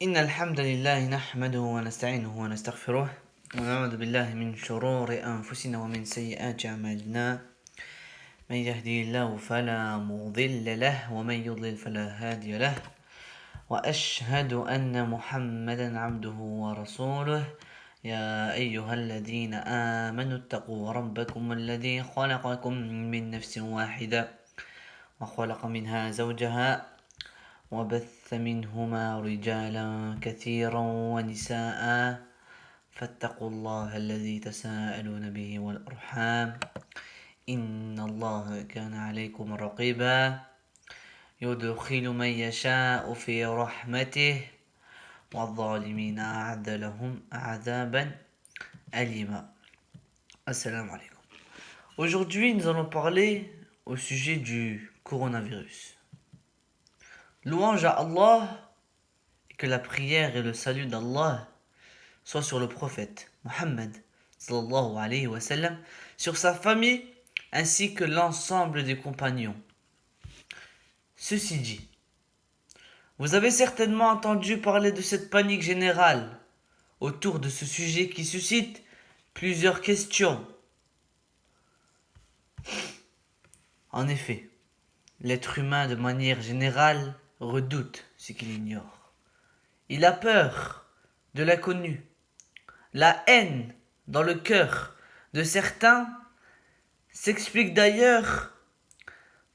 إن الحمد لله نحمده ونستعينه ونستغفره ونعوذ بالله من شرور أنفسنا ومن سيئات أعمالنا من يهدي الله فلا مضل له ومن يضلل فلا هادي له وأشهد أن محمدا عبده ورسوله يا أيها الذين آمنوا اتقوا ربكم الذي خلقكم من نفس واحدة وخلق منها زوجها وبث منهما رجالا كثيرا ونساء فاتقوا الله الذي تساءلون به والأرحام إن الله كان عليكم رقيبا يدخل من يشاء في رحمته والظالمين أعد لهم عذابا أليما. Assalamu alaikum. Aujourd'hui, nous allons parler au sujet du coronavirus. Louange à Allah et que la prière et le salut d'Allah soient sur le prophète Mohammed sallallahu alayhi wa sallam, sur sa famille ainsi que l'ensemble des compagnons. Ceci dit, vous avez certainement entendu parler de cette panique générale autour de ce sujet qui suscite plusieurs questions. En effet, l'être humain de manière générale redoute ce qu'il ignore. Il a peur de l'inconnu. La haine dans le cœur de certains s'explique d'ailleurs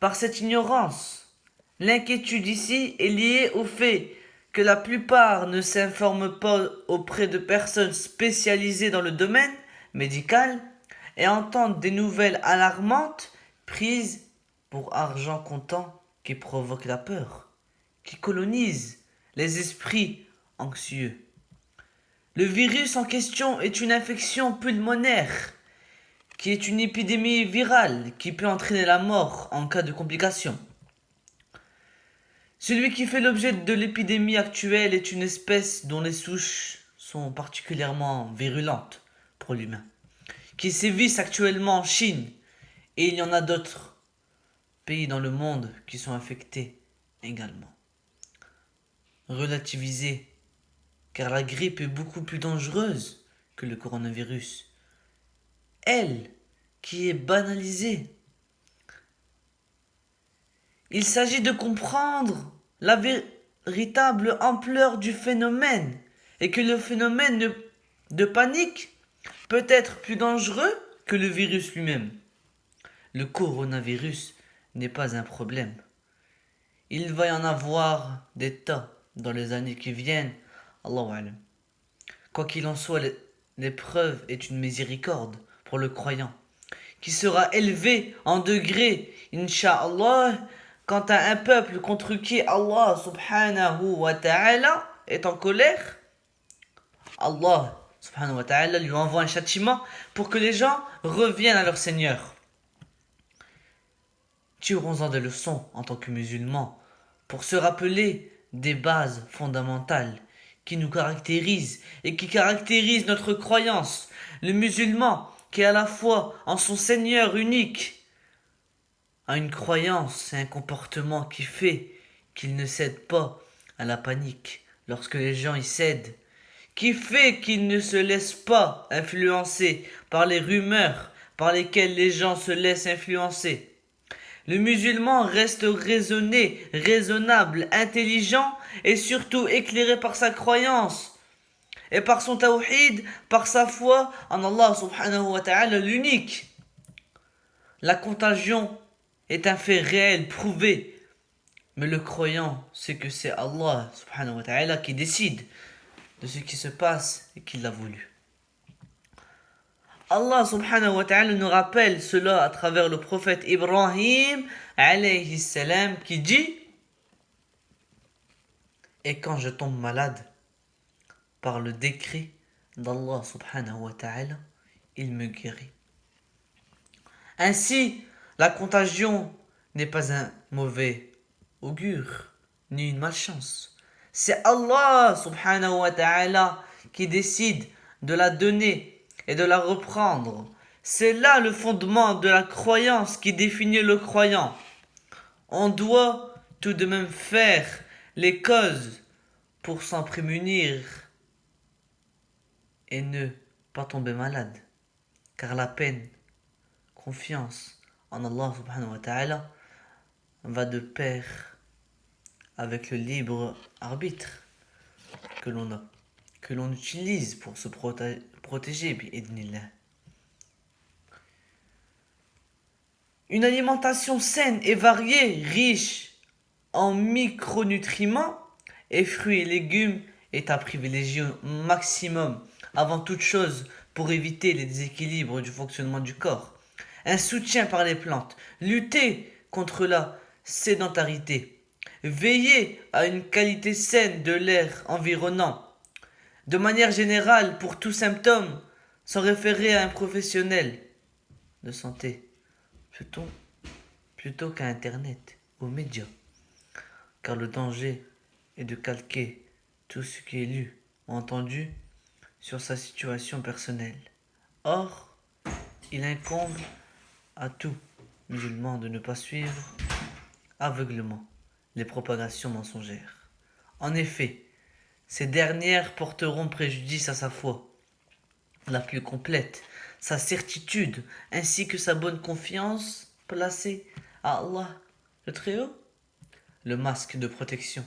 par cette ignorance. L'inquiétude ici est liée au fait que la plupart ne s'informent pas auprès de personnes spécialisées dans le domaine médical et entendent des nouvelles alarmantes prises pour argent comptant qui provoquent la peur, qui colonisent les esprits anxieux. Le virus en question est une infection pulmonaire, qui est une épidémie virale qui peut entraîner la mort en cas de complications. Celui qui fait l'objet de l'épidémie actuelle est une espèce dont les souches sont particulièrement virulentes pour l'humain, qui sévissent actuellement en Chine, et il y en a d'autres pays dans le monde qui sont infectés également. Relativiser, car la grippe est beaucoup plus dangereuse que le coronavirus. Elle, qui est banalisée. Il s'agit de comprendre la véritable ampleur du phénomène et que le phénomène de panique peut être plus dangereux que le virus lui-même. Le coronavirus n'est pas un problème. Il va y en avoir des tas dans les années qui viennent. Allahu alam. Quoi qu'il en soit, l'épreuve est une miséricorde pour le croyant, qui sera élevé en degrés, incha'Allah, quant à un peuple contre qui Allah subhanahu wa ta'ala est en colère. Allah subhanahu wa ta'ala lui envoie un châtiment pour que les gens reviennent à leur Seigneur. Tirons-en des leçons en tant que musulmans pour se rappeler des bases fondamentales qui nous caractérisent et qui caractérisent notre croyance. Le musulman qui est à la fois en son Seigneur unique a une croyance et un comportement qui fait qu'il ne cède pas à la panique lorsque les gens y cèdent, qui fait qu'il ne se laisse pas influencer par les rumeurs par lesquelles les gens se laissent influencer. Le musulman reste raisonné, raisonnable, intelligent et surtout éclairé par sa croyance et par son tawhid, par sa foi en Allah subhanahu wa ta'ala l'unique. La contagion est un fait réel, prouvé, mais le croyant sait que c'est Allah subhanahu wa ta'ala qui décide de ce qui se passe et qui l'a voulu. Allah subhanahu wa ta'ala nous rappelle cela à travers le prophète Ibrahim alayhi salam qui dit: et quand je tombe malade, par le décret d'Allah subhanahu wa ta'ala, il me guérit. Ainsi, la contagion n'est pas un mauvais augure, ni une malchance. C'est Allah subhanahu wa ta'ala qui décide de la donner et de la reprendre. C'est là le fondement de la croyance qui définit le croyant. On doit tout de même faire les causes pour s'en prémunir et ne pas tomber malade. Car la peine, confiance en Allah subhanahu wa ta'ala va de pair avec le libre arbitre que l'on a, que l'on utilise pour se protéger, bi'idnillah. Une alimentation saine et variée, riche en micronutriments et fruits et légumes est à privilégier au maximum, avant toute chose, pour éviter les déséquilibres du fonctionnement du corps. Un soutien par les plantes, lutter contre la sédentarité, veiller à une qualité saine de l'air environnant. De manière générale, pour tout symptôme, s'en référer à un professionnel de santé plutôt qu'à Internet, aux médias. Car le danger est de calquer tout ce qui est lu ou entendu sur sa situation personnelle. Or, il incombe à tout musulman de ne pas suivre aveuglement les propagations mensongères. En effet, ces dernières porteront préjudice à sa foi la plus complète, sa certitude, ainsi que sa bonne confiance placée à Allah, le Très-Haut. Le masque de protection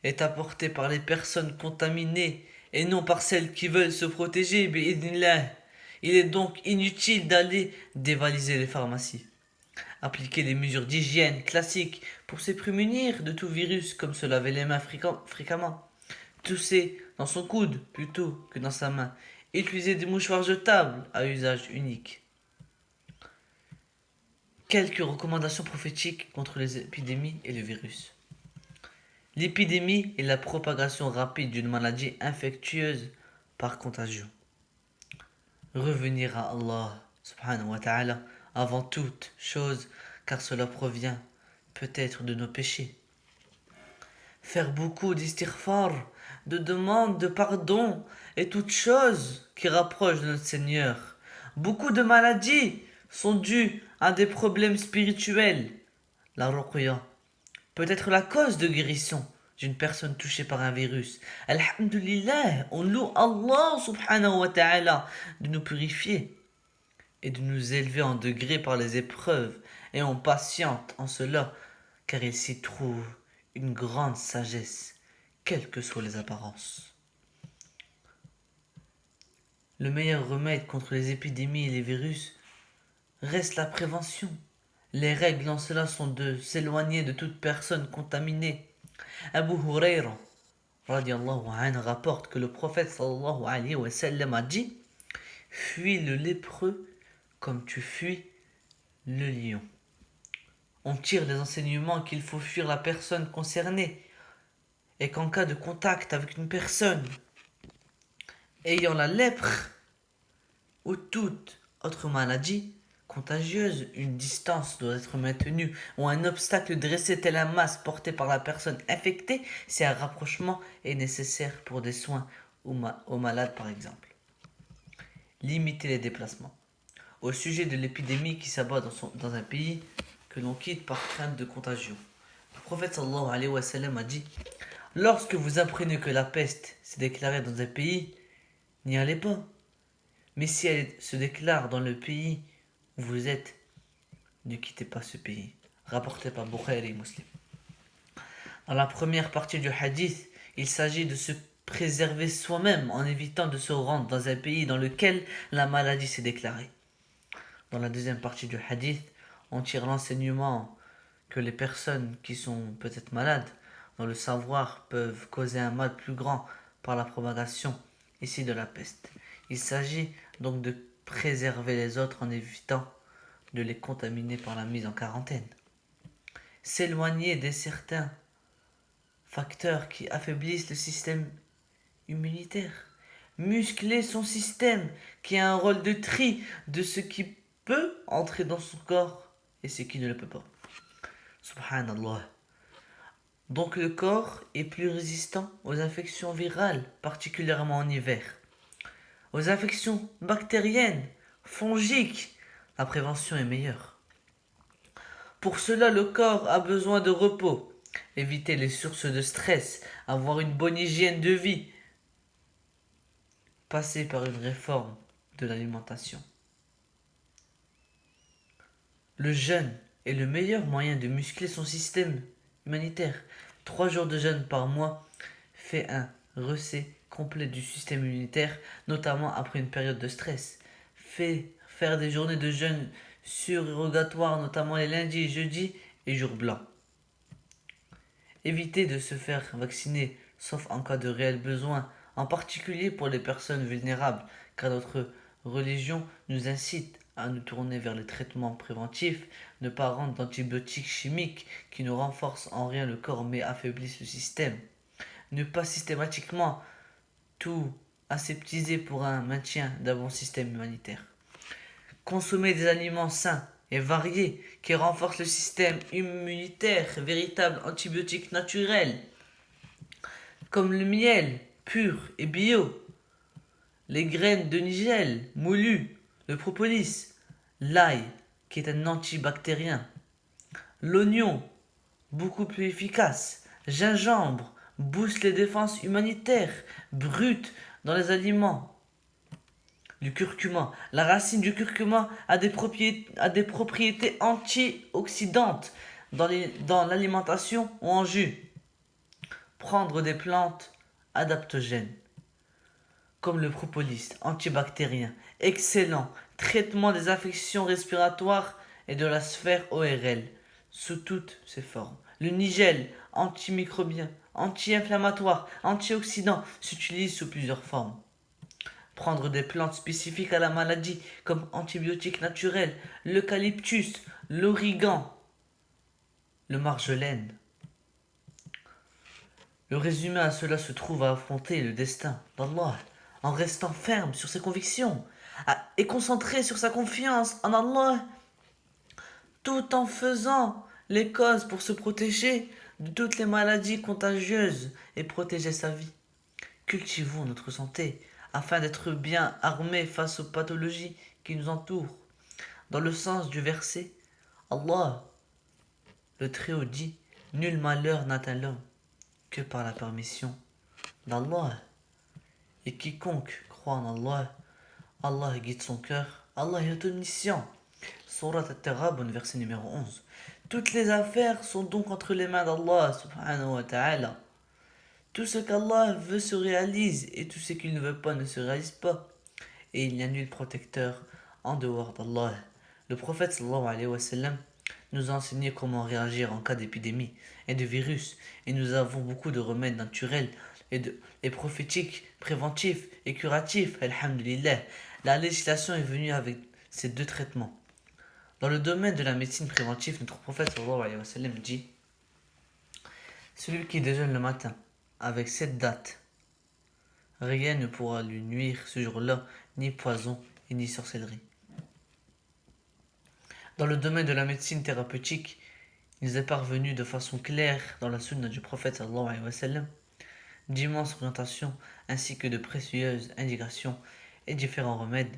est apporté par les personnes contaminées et non par celles qui veulent se protéger, bi'idhnillah. Il est donc inutile d'aller dévaliser les pharmacies. Appliquer les mesures d'hygiène classiques pour se prémunir de tout virus, comme se laver les mains fréquemment, tousser dans son coude plutôt que dans sa main, utiliser des mouchoirs jetables à usage unique. Quelques recommandations prophétiques contre les épidémies et le virus. L'épidémie est la propagation rapide d'une maladie infectieuse par contagion. Revenir à Allah subhanahu wa ta'ala avant toute chose, car cela provient peut-être de nos péchés. Faire beaucoup d'istighfar, de demandes de pardon et toute chose qui rapproche de notre Seigneur. Beaucoup de maladies sont dues à des problèmes spirituels. La ruqya peut être la cause de guérison d'une personne touchée par un virus. Alhamdulillah, on loue Allah subhanahu wa ta'ala de nous purifier et de nous élever en degré par les épreuves, et on patiente en cela, car il s'y trouve une grande sagesse, quelles que soient les apparences. Le meilleur remède contre les épidémies et les virus reste la prévention. Les règles en cela sont de s'éloigner de toute personne contaminée. Abu Huraira radiallahu anhu rapporte que le prophète sallallahu alayhi wa sallam a dit: fuis le lépreux comme tu fuis le lion. On tire des enseignements qu'il faut fuir la personne concernée et qu'en cas de contact avec une personne ayant la lèpre ou toute autre maladie contagieuse, une distance doit être maintenue ou un obstacle dressé tel un masque porté par la personne infectée si un rapprochement est nécessaire pour des soins aux malades par exemple. Limiter les déplacements. Au sujet de l'épidémie qui s'abat dans un pays que l'on quitte par crainte de contagion, le prophète sallallahu alayhi wa sallam a dit: lorsque vous apprenez que la peste s'est déclarée dans un pays, n'y allez pas. Mais si elle se déclare dans le pays où vous êtes, ne quittez pas ce pays. Rapporté par Bukhari et Muslim. Dans la première partie du hadith, il s'agit de se préserver soi-même en évitant de se rendre dans un pays dans lequel la maladie s'est déclarée. Dans la deuxième partie du hadith, on tire l'enseignement que les personnes qui sont peut-être malades, dans le savoir, peuvent causer un mal plus grand par la propagation ici de la peste. Il s'agit donc de préserver les autres en évitant de les contaminer par la mise en quarantaine. S'éloigner de certains facteurs qui affaiblissent le système immunitaire. Muscler son système qui a un rôle de tri de ce qui peut entrer dans son corps et ce qui ne le peut pas. Subhanallah. Donc le corps est plus résistant aux infections virales, particulièrement en hiver. Aux infections bactériennes, fongiques, la prévention est meilleure. Pour cela, le corps a besoin de repos. éviter les sources de stress, avoir une bonne hygiène de vie, passer par une réforme de l'alimentation. Le jeûne est le meilleur moyen de muscler son système immunitaire. 3 jours de jeûne par mois fait un reset complet du système immunitaire, notamment après une période de stress. Faire des journées de jeûne surérogatoires, notamment les lundis, jeudis et jours blancs. Éviter de se faire vacciner, sauf en cas de réel besoin, en particulier pour les personnes vulnérables, car notre religion nous incite à nous tourner vers les traitements préventifs, ne pas rendre d'antibiotiques chimiques qui ne renforcent en rien le corps mais affaiblissent le système. Ne pas systématiquement tout aseptiser pour un maintien d'un bon système humanitaire. Consommer des aliments sains et variés qui renforcent le système immunitaire, véritable antibiotique naturel, comme le miel pur et bio, les graines de nigel moulues, le propolis, l'ail qui est un antibactérien, l'oignon beaucoup plus efficace, gingembre booste les défenses humanitaires brutes dans les aliments. Du curcuma. La racine du curcuma a des propriétés antioxydantes dans l'alimentation ou en jus. Prendre des plantes adaptogènes, comme le propolis, antibactérien, excellent, traitement des infections respiratoires et de la sphère ORL, sous toutes ses formes. Le nigel, antimicrobien, anti-inflammatoire, antioxydant, s'utilise sous plusieurs formes. Prendre des plantes spécifiques à la maladie, comme antibiotiques naturels, l'eucalyptus, l'origan, le marjolaine. Le résumé à cela se trouve à affronter le destin d'Allah en restant ferme sur ses convictions et concentré sur sa confiance en Allah, tout en faisant les causes pour se protéger de toutes les maladies contagieuses et protéger sa vie. Cultivons notre santé afin d'être bien armés face aux pathologies qui nous entourent. Dans le sens du verset, Allah, le Très-Haut dit, nul malheur n'atteint l'homme que par la permission d'Allah. Et quiconque croit en Allah, Allah guide son cœur, Allah est omniscient. Surat At-Taghabun, verset numéro 11. Toutes les affaires sont donc entre les mains d'Allah subhanahu wa ta'ala. Tout ce qu'Allah veut se réalise et tout ce qu'il ne veut pas ne se réalise pas. Et il n'y a nul protecteur en dehors d'Allah. Le prophète sallallahu alayhi wa sallam nous a enseigné comment réagir en cas d'épidémie et de virus. Et nous avons beaucoup de remèdes naturels et prophétiques, préventifs et curatifs. Alhamdulillah. La législation est venue avec ces deux traitements. Dans le domaine de la médecine préventive, notre prophète sallallahu alayhi wa sallam dit: celui qui déjeune le matin avec cette date, rien ne pourra lui nuire ce jour-là, ni poison et ni sorcellerie. Dans le domaine de la médecine thérapeutique, il nous est parvenu de façon claire dans la sunna du prophète sallallahu alayhi wa sallam d'immenses orientations ainsi que de précieuses indications et différents remèdes.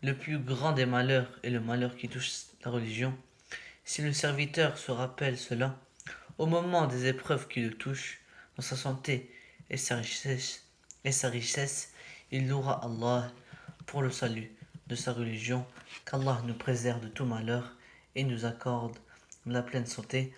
Le plus grand des malheurs est le malheur qui touche la religion. Si le serviteur se rappelle cela, au moment des épreuves qui le touchent, dans sa santé et sa richesse, il louera Allah pour le salut de sa religion, qu'Allah nous préserve de tout malheur et nous accorde la pleine santé.